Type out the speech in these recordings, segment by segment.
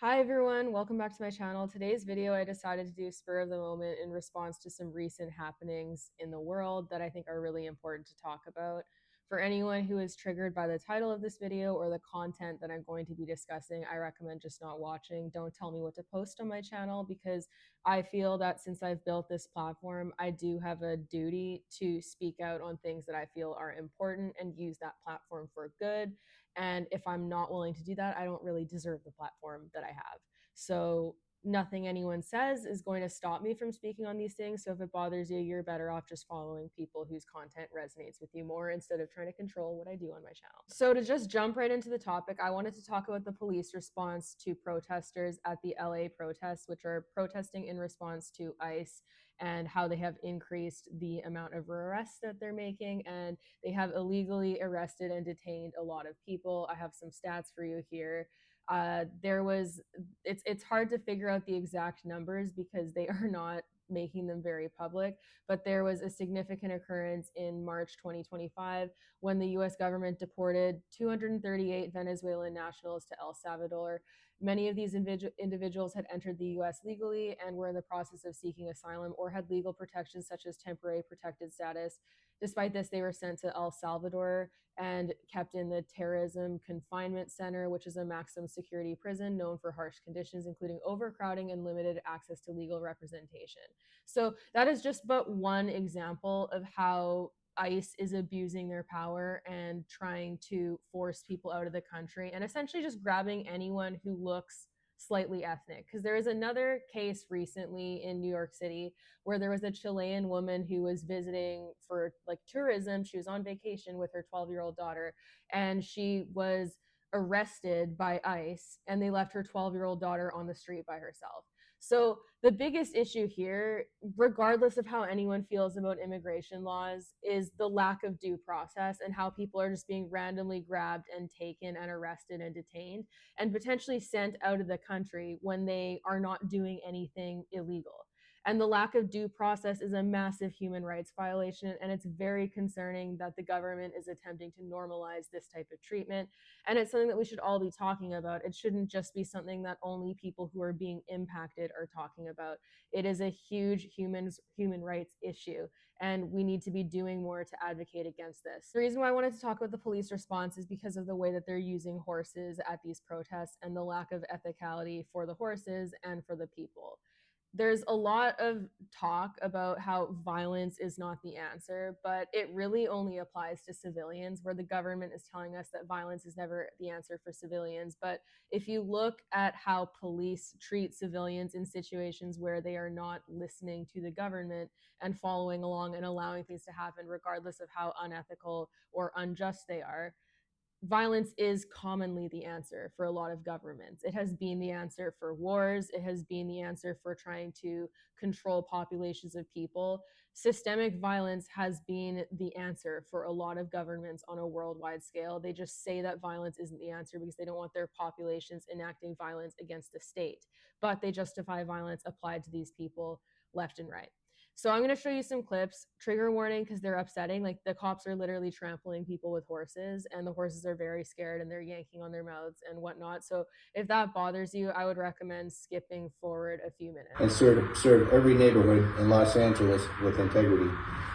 Hi everyone, welcome back to my channel. Today's video I decided to do spur of the moment in response to some recent happenings in the world that I think are really important to talk about. For anyone who is triggered by the title of this video or the content that I'm going to be discussing, I recommend just not watching. Don't tell me what to post on my channel because I feel that since I've built this platform, I do have a duty to speak out on things that I feel are important and use that platform for good. And if I'm not willing to do that, I don't really deserve the platform that I have. So nothing anyone says is going to stop me from speaking on these things. So if it bothers you, you're better off just following people whose content resonates with you more instead of trying to control what I do on my channel. So to just jump right into the topic, I wanted to talk about the police response to protesters at the LA protests, which are protesting in response to ICE, and how they have increased the amount of arrests that they're making, and they have illegally arrested and detained a lot of people. I have some stats for you here. It's hard to figure out the exact numbers because they are not making them very public, but there was a significant occurrence in March 2025 when the US government deported 238 Venezuelan nationals to El Salvador. Many of these individuals had entered the US legally and were in the process of seeking asylum or had legal protections such as temporary protected status. Despite this, they were sent to El Salvador and kept in the Terrorism Confinement Center, which is a maximum security prison known for harsh conditions, including overcrowding and limited access to legal representation. So that is just but one example of how ICE is abusing their power and trying to force people out of the country and essentially just grabbing anyone who looks slightly ethnic. Because there is another case recently in New York City where there was a Chilean woman who was visiting for like tourism. She was on vacation with her 12-year-old daughter, and she was arrested by ICE, and they left her 12-year-old daughter on the street by herself. So the biggest issue here, regardless of how anyone feels about immigration laws, is the lack of due process and how people are just being randomly grabbed and taken and arrested and detained and potentially sent out of the country when they are not doing anything illegal. And the lack of due process is a massive human rights violation. And it's very concerning that the government is attempting to normalize this type of treatment. And it's something that we should all be talking about. It shouldn't just be something that only people who are being impacted are talking about. It is a huge human rights issue, and we need to be doing more to advocate against this. The reason why I wanted to talk about the police response is because of the way that they're using horses at these protests and the lack of ethicality for the horses and for the people. There's a lot of talk about how violence is not the answer, but it really only applies to civilians, where the government is telling us that violence is never the answer for civilians. But if you look at how police treat civilians in situations where they are not listening to the government and following along and allowing things to happen, regardless of how unethical or unjust they are, violence is commonly the answer for a lot of governments. It has been the answer for wars. It has been the answer for trying to control populations of people. Systemic violence has been the answer for a lot of governments on a worldwide scale. They just say that violence isn't the answer because they don't want their populations enacting violence against the state, but they justify violence applied to these people left and right. So I'm going to show you some clips. Trigger warning because they're upsetting. Like the cops are literally trampling people with horses, and the horses are very scared and they're yanking on their mouths and whatnot. So if that bothers you, I would recommend skipping forward a few minutes. And serve every neighborhood in Los Angeles with integrity.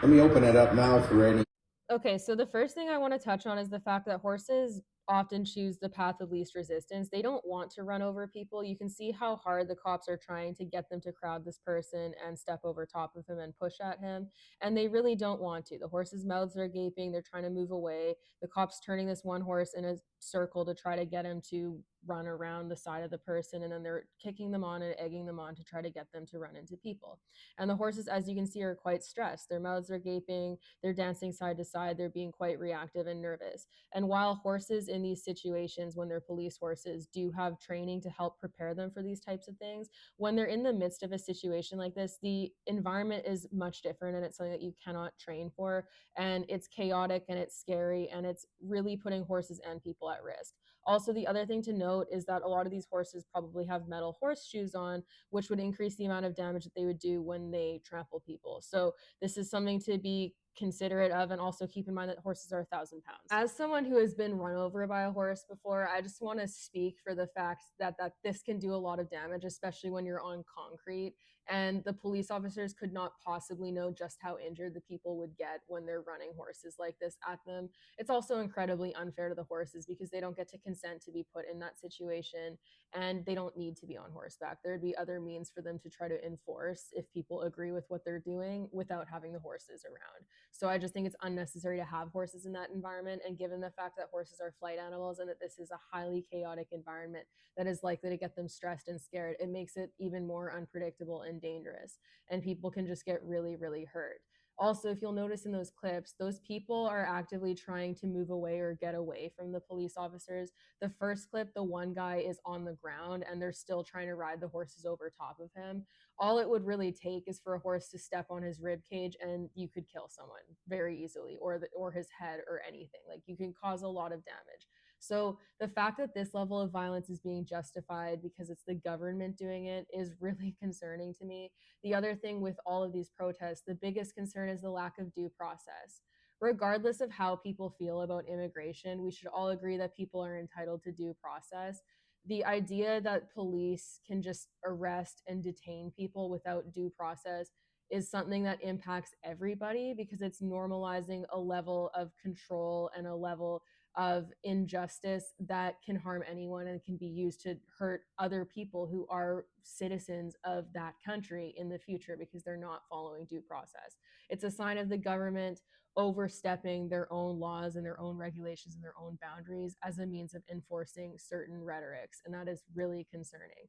Let me open it up now for any. Okay, so the first thing I want to touch on is the fact that horses often choose the path of least resistance. They don't want to run over people. You can see how hard the cops are trying to get them to crowd this person and step over top of him and push at him. And they really don't want to. The horses' mouths are gaping. They're trying to move away. The cops turning this one horse in a circle to try to get him to run around the side of the person. And then they're kicking them on and egging them on to try to get them to run into people. And the horses, as you can see, are quite stressed. Their mouths are gaping. They're dancing side to side. They're being quite reactive and nervous. And while horses in these situations, when they're police horses, do have training to help prepare them for these types of things, when they're in the midst of a situation like this, the environment is much different and it's something that you cannot train for. And it's chaotic and it's scary and it's really putting horses and people at risk. Also, the other thing to note is that a lot of these horses probably have metal horseshoes on, which would increase the amount of damage that they would do when they trample people. So this is something to be considerate of, and also keep in mind that horses are 1,000 pounds. As someone who has been run over by a horse before, I just want to speak for the fact that this can do a lot of damage, especially when you're on concrete, and the police officers could not possibly know just how injured the people would get when they're running horses like this at them. It's also incredibly unfair to the horses because they don't get to consent to be put in that situation, and they don't need to be on horseback. There'd be other means for them to try to enforce if people agree with what they're doing without having the horses around. So I just think it's unnecessary to have horses in that environment. And given the fact that horses are flight animals and that this is a highly chaotic environment that is likely to get them stressed and scared, it makes it even more unpredictable and dangerous. And people can just get really, really hurt. Also, if you'll notice in those clips, those people are actively trying to move away or get away from the police officers. The first clip, the one guy is on the ground and they're still trying to ride the horses over top of him. All it would really take is for a horse to step on his rib cage and you could kill someone very easily, or his head or anything. Like, you can cause a lot of damage. So the fact that this level of violence is being justified because it's the government doing it is really concerning to me. The other thing with all of these protests, the biggest concern is the lack of due process. Regardless of how people feel about immigration, we should all agree that people are entitled to due process. The idea that police can just arrest and detain people without due process is something that impacts everybody because it's normalizing a level of control and a level of injustice that can harm anyone and can be used to hurt other people who are citizens of that country in the future because they're not following due process. It's a sign of the government overstepping their own laws and their own regulations and their own boundaries as a means of enforcing certain rhetorics, and that is really concerning.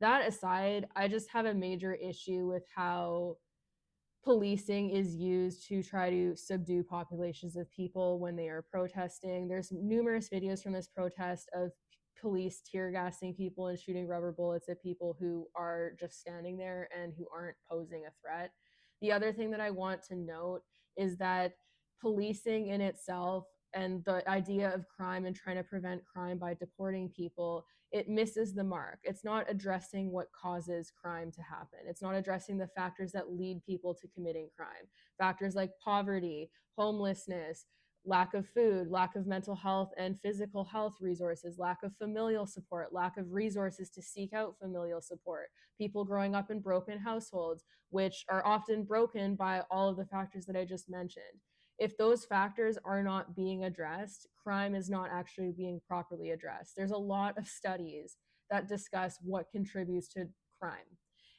That aside, I just have a major issue with how policing is used to try to subdue populations of people when they are protesting. There's numerous videos from this protest of police tear gassing people and shooting rubber bullets at people who are just standing there and who aren't posing a threat. The other thing that I want to note is that policing in itself and the idea of crime and trying to prevent crime by deporting people, it misses the mark. It's not addressing what causes crime to happen. It's not addressing the factors that lead people to committing crime. Factors like poverty, homelessness, lack of food, lack of mental health and physical health resources, lack of familial support, lack of resources to seek out familial support, people growing up in broken households, which are often broken by all of the factors that I just mentioned. If those factors are not being addressed, crime is not actually being properly addressed. There's a lot of studies that discuss what contributes to crime.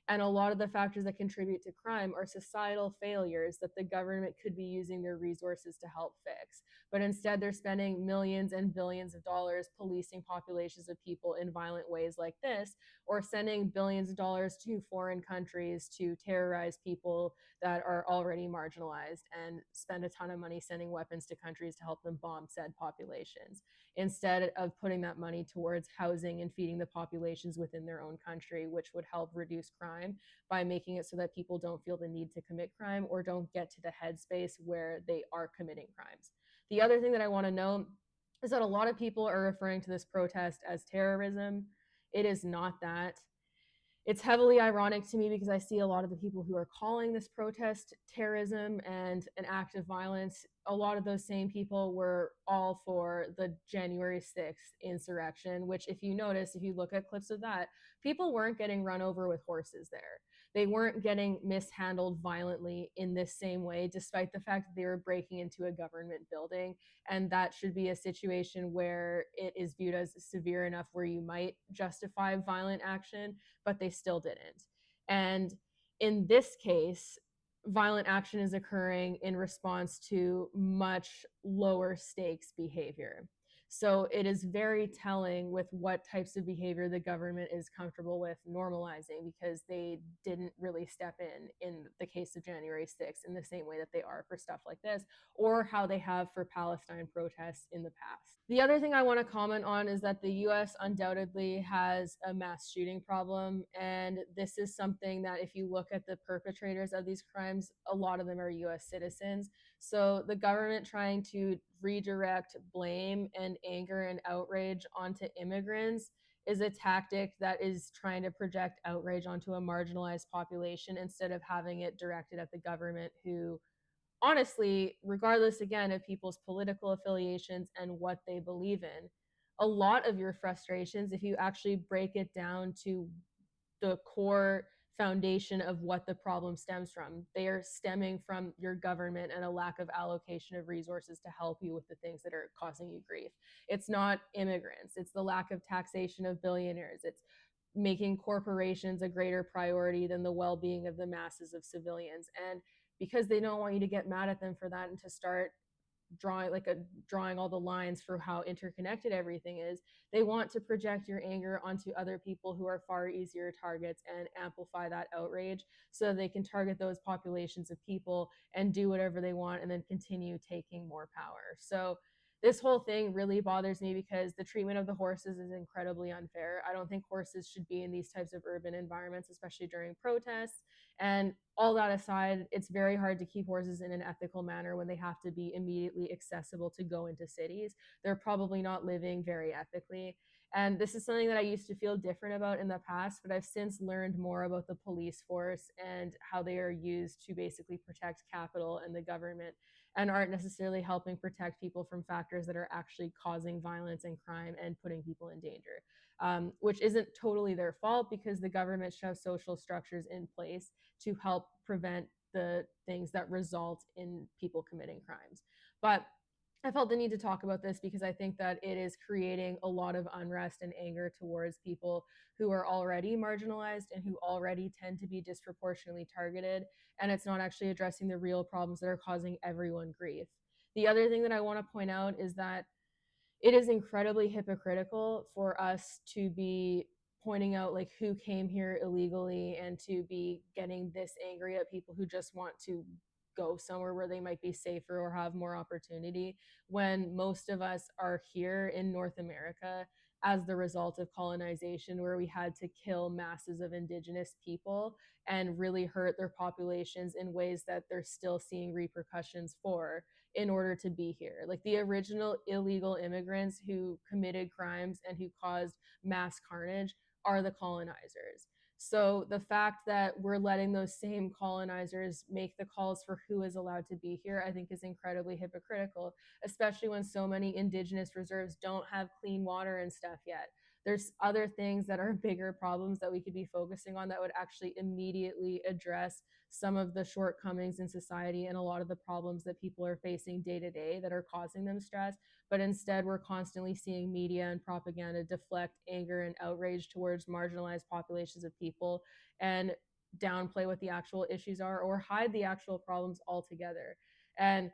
And a lot of the factors that contribute to crime are societal failures that the government could be using their resources to help fix. But instead, they're spending millions and billions of dollars policing populations of people in violent ways like this, or sending billions of dollars to foreign countries to terrorize people that are already marginalized and spend a ton of money sending weapons to countries to help them bomb said populations, instead of putting that money towards housing and feeding the populations within their own country, which would help reduce crime by making it so that people don't feel the need to commit crime or don't get to the headspace where they are committing crimes. The other thing that I want to note is that a lot of people are referring to this protest as terrorism. It is not that. It's heavily ironic to me because I see a lot of the people who are calling this protest terrorism and an act of violence. A lot of those same people were all for the January 6th insurrection, which, if you notice, if you look at clips of that, people weren't getting run over with horses there. They weren't getting mishandled violently in this same way, despite the fact that they were breaking into a government building. And that should be a situation where it is viewed as severe enough where you might justify violent action, but they still didn't. And in this case, violent action is occurring in response to much lower stakes behavior. So it is very telling with what types of behavior the government is comfortable with normalizing, because they didn't really step in the case of January 6th in the same way that they are for stuff like this, or how they have for Palestine protests in the past. The other thing I want to comment on is that the US undoubtedly has a mass shooting problem, and this is something that, if you look at the perpetrators of these crimes, a lot of them are US citizens. So the government trying to redirect blame and anger and outrage onto immigrants is a tactic that is trying to project outrage onto a marginalized population instead of having it directed at the government, who honestly, regardless again of people's political affiliations and what they believe in, a lot of your frustrations, if you actually break it down to the core foundation of what the problem stems from, they are stemming from your government and a lack of allocation of resources to help you with the things that are causing you grief. It's not immigrants, it's the lack of taxation of billionaires, it's making corporations a greater priority than the well-being of the masses of civilians. And because they don't want you to get mad at them for that and to start drawing all the lines for how interconnected everything is, they want to project your anger onto other people who are far easier targets and amplify that outrage so they can target those populations of people and do whatever they want and then continue taking more power. So this whole thing really bothers me because the treatment of the horses is incredibly unfair. I don't think horses should be in these types of urban environments, especially during protests. And all that aside, it's very hard to keep horses in an ethical manner when they have to be immediately accessible to go into cities. They're probably not living very ethically. And this is something that I used to feel different about in the past, but I've since learned more about the police force and how they are used to basically protect capital and the government, and aren't necessarily helping protect people from factors that are actually causing violence and crime and putting people in danger. Which isn't totally their fault because the government should have social structures in place to help prevent the things that result in people committing crimes. But I felt the need to talk about this because I think that it is creating a lot of unrest and anger towards people who are already marginalized and who already tend to be disproportionately targeted. And it's not actually addressing the real problems that are causing everyone grief. The other thing that I want to point out is that it is incredibly hypocritical for us to be pointing out like who came here illegally and to be getting this angry at people who just want to go somewhere where they might be safer or have more opportunity, when most of us are here in North America as the result of colonization, where we had to kill masses of indigenous people and really hurt their populations in ways that they're still seeing repercussions for in order to be here. Like the original illegal immigrants who committed crimes and who caused mass carnage are the colonizers. So the fact that we're letting those same colonizers make the calls for who is allowed to be here, I think is incredibly hypocritical, especially when so many indigenous reserves don't have clean water and stuff yet. There's other things that are bigger problems that we could be focusing on that would actually immediately address some of the shortcomings in society and a lot of the problems that people are facing day to day that are causing them stress. But instead, we're constantly seeing media and propaganda deflect anger and outrage towards marginalized populations of people and downplay what the actual issues are or hide the actual problems altogether. And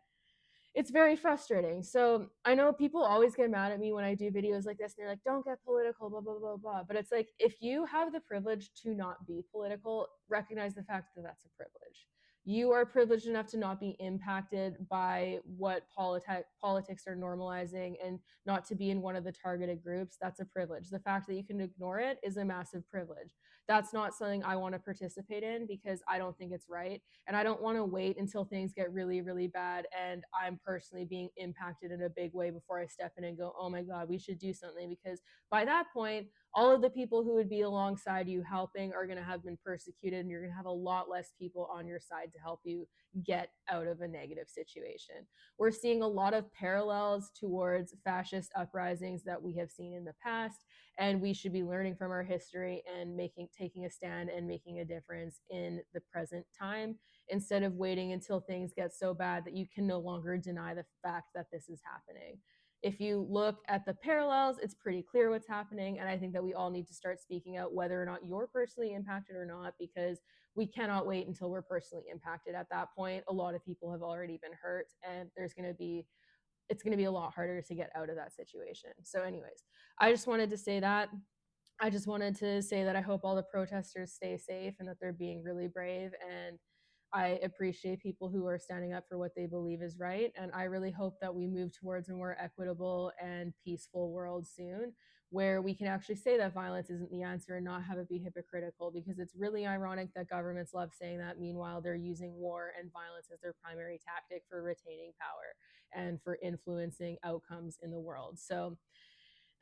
it's very frustrating. So I know people always get mad at me when I do videos like this and they're like, don't get political, blah, blah, blah, blah. But it's like, if you have the privilege to not be political, recognize the fact that that's a privilege. You are privileged enough to not be impacted by what politics are normalizing and not to be in one of the targeted groups. That's a privilege. The fact that you can ignore it is a massive privilege. That's not something I want to participate in because I don't think it's right. And I don't want to wait until things get really, really bad and I'm personally being impacted in a big way before I step in and go, oh my God, we should do something. Because by that point, all of the people who would be alongside you helping are going to have been persecuted, and you're going to have a lot less people on your side to help you get out of a negative situation. We're seeing a lot of parallels towards fascist uprisings that we have seen in the past, and we should be learning from our history and taking a stand and making a difference in the present time, instead of waiting until things get so bad that you can no longer deny the fact that this is happening. If you look at the parallels, it's pretty clear what's happening. And I think that we all need to start speaking out whether or not you're personally impacted or not, because we cannot wait until we're personally impacted. At that point, a lot of people have already been hurt, and it's going to be a lot harder to get out of that situation. So, anyways, I just wanted to say that. I just wanted to say that I hope all the protesters stay safe and that they're being really brave. And I appreciate people who are standing up for what they believe is right. And I really hope that we move towards a more equitable and peaceful world soon, where we can actually say that violence isn't the answer and not have it be hypocritical, because it's really ironic that governments love saying that. Meanwhile, they're using war and violence as their primary tactic for retaining power and for influencing outcomes in the world. So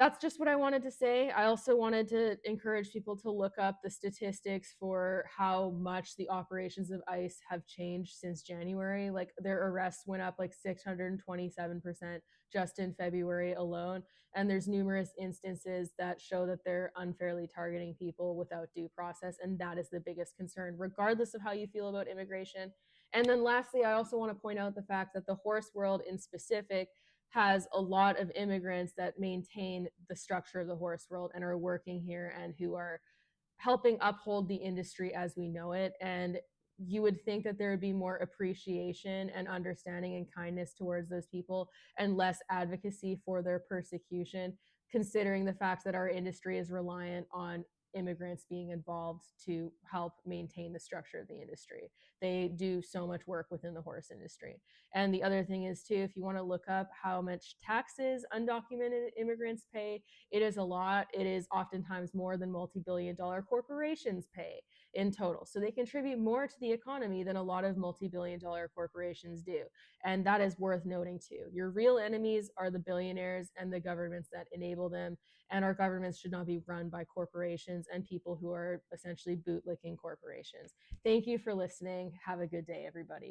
That's just what I wanted to say. I also wanted to encourage people to look up the statistics for how much the operations of ICE have changed since January. Like their arrests went up like 627% just in February alone. And there's numerous instances that show that they're unfairly targeting people without due process. And that is the biggest concern, regardless of how you feel about immigration. And then lastly, I also want to point out the fact that the horse world in specific has a lot of immigrants that maintain the structure of the horse world and are working here and who are helping uphold the industry as we know it. And you would think that there would be more appreciation and understanding and kindness towards those people and less advocacy for their persecution, considering the fact that our industry is reliant on immigrants being involved to help maintain the structure of the industry. They do so much work within the horse industry. And the other thing is, too, if you want to look up how much taxes undocumented immigrants pay, it is a lot. It is oftentimes more than multi-billion-dollar corporations pay in total. So they contribute more to the economy than a lot of multi-billion-dollar corporations do. And that is worth noting too. Your real enemies are the billionaires and the governments that enable them. And our governments should not be run by corporations and people who are essentially bootlicking corporations. Thank you for listening. Have a good day, everybody.